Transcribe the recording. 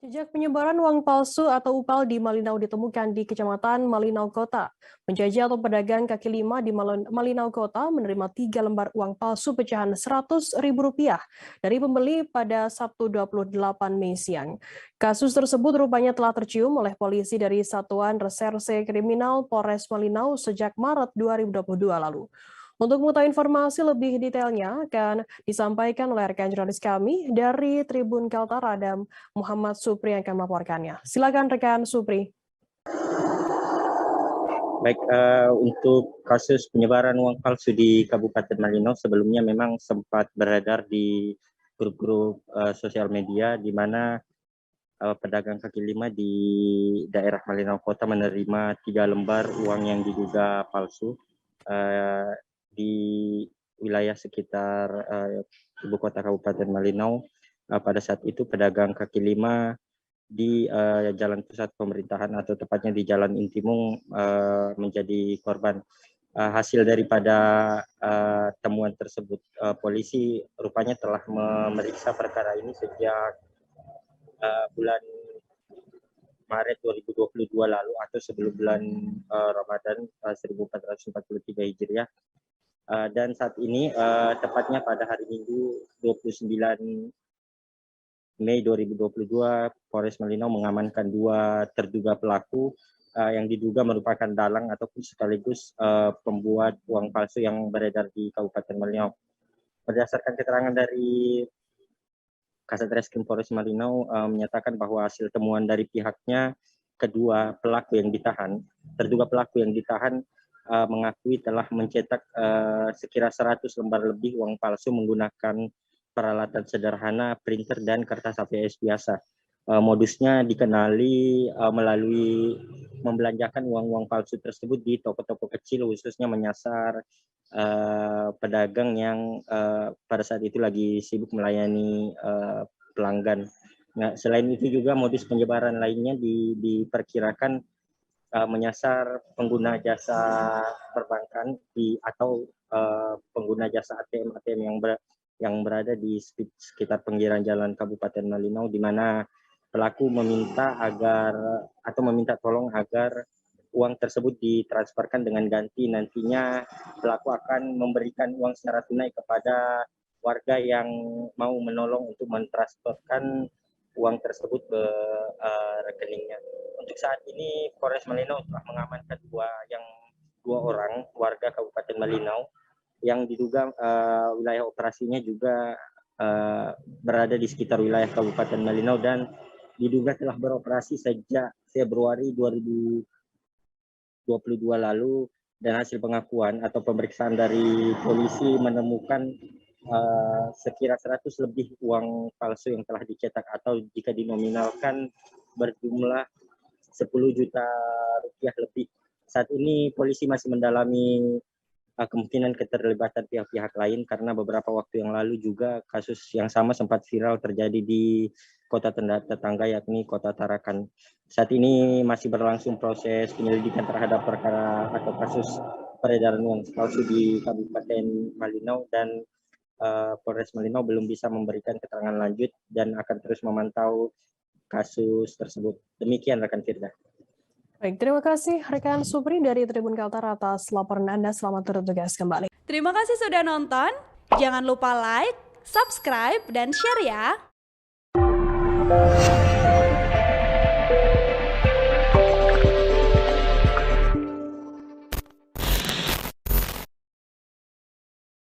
Jejak penyebaran uang palsu atau UPAL di Malinau ditemukan di Kecamatan Malinau Kota. Penjajah atau pedagang kaki lima di Malinau Kota menerima 3 lembar uang palsu pecahan Rp100.000 dari pembeli pada Sabtu 28 Mei siang. Kasus tersebut rupanya telah tercium oleh polisi dari Satuan Reserse Kriminal Polres Malinau sejak Maret 2022 lalu. Untuk mengetahui informasi lebih detailnya akan disampaikan oleh rekan jurnalis kami dari Tribun Kaltara dan Muhammad Supri yang akan melaporkannya. Silakan rekan Supri. Baik, untuk kasus penyebaran uang palsu di Kabupaten Malinau sebelumnya memang sempat beredar di grup-grup sosial media di mana pedagang kaki lima di daerah Malinau Kota menerima 3 lembar uang yang diduga palsu di wilayah sekitar ibu kota Kabupaten Malinau. Pada saat itu pedagang kaki lima di Jalan Pusat Pemerintahan atau tepatnya di Jalan Intimung menjadi korban. Hasil daripada temuan tersebut, polisi rupanya telah memeriksa perkara ini sejak bulan Maret 2022 lalu atau sebelum bulan Ramadan 1443 Hijriah. Dan saat ini tepatnya pada hari Minggu 29 Mei 2022, Polres Malinau mengamankan 2 terduga pelaku yang diduga merupakan dalang ataupun sekaligus pembuat uang palsu yang beredar di Kabupaten Malinau. Berdasarkan keterangan dari Kasat Reskrim Polres Malinau menyatakan bahwa hasil temuan dari pihaknya, kedua pelaku yang ditahan, terduga pelaku yang ditahan mengakui telah mencetak sekira 100 lembar lebih uang palsu menggunakan peralatan sederhana, printer, dan kertas APS biasa. Modusnya dikenali melalui membelanjakan uang-uang palsu tersebut di toko-toko kecil, khususnya menyasar pedagang yang pada saat itu lagi sibuk melayani pelanggan. Nah, selain itu juga modus penyebaran lainnya diperkirakan menyasar pengguna jasa perbankan atau pengguna jasa ATM yang berada di sekitar pinggiran jalan Kabupaten Malinau, di mana pelaku meminta tolong agar uang tersebut ditransferkan dengan ganti. Nantinya pelaku akan memberikan uang secara tunai kepada warga yang mau menolong untuk mentransferkan uang tersebut ke rekeningnya. Untuk saat ini Polres Malinau telah mengamankan dua orang warga Kabupaten Malinau yang diduga wilayah operasinya juga berada di sekitar wilayah Kabupaten Malinau dan diduga telah beroperasi sejak Februari 2022 lalu, dan hasil pengakuan atau pemeriksaan dari polisi menemukan sekira 100 lebih uang palsu yang telah dicetak atau jika dinominalkan berjumlah 10 juta rupiah lebih. Saat ini polisi masih mendalami kemungkinan keterlibatan pihak-pihak lain karena beberapa waktu yang lalu juga kasus yang sama sempat viral terjadi di kota tetangga yakni Kota Tarakan. Saat ini masih berlangsung proses penyelidikan terhadap perkara atau kasus peredaran uang palsu di Kabupaten Malinau, dan Polres Malinau belum bisa memberikan keterangan lanjut dan akan terus memantau kasus tersebut. Demikian rekan Firda. Baik, terima kasih rekan Supri dari Tribun Kaltara atas laporan Anda. Selamat bertugas kembali. Terima kasih sudah nonton. Jangan lupa like, subscribe, dan share ya.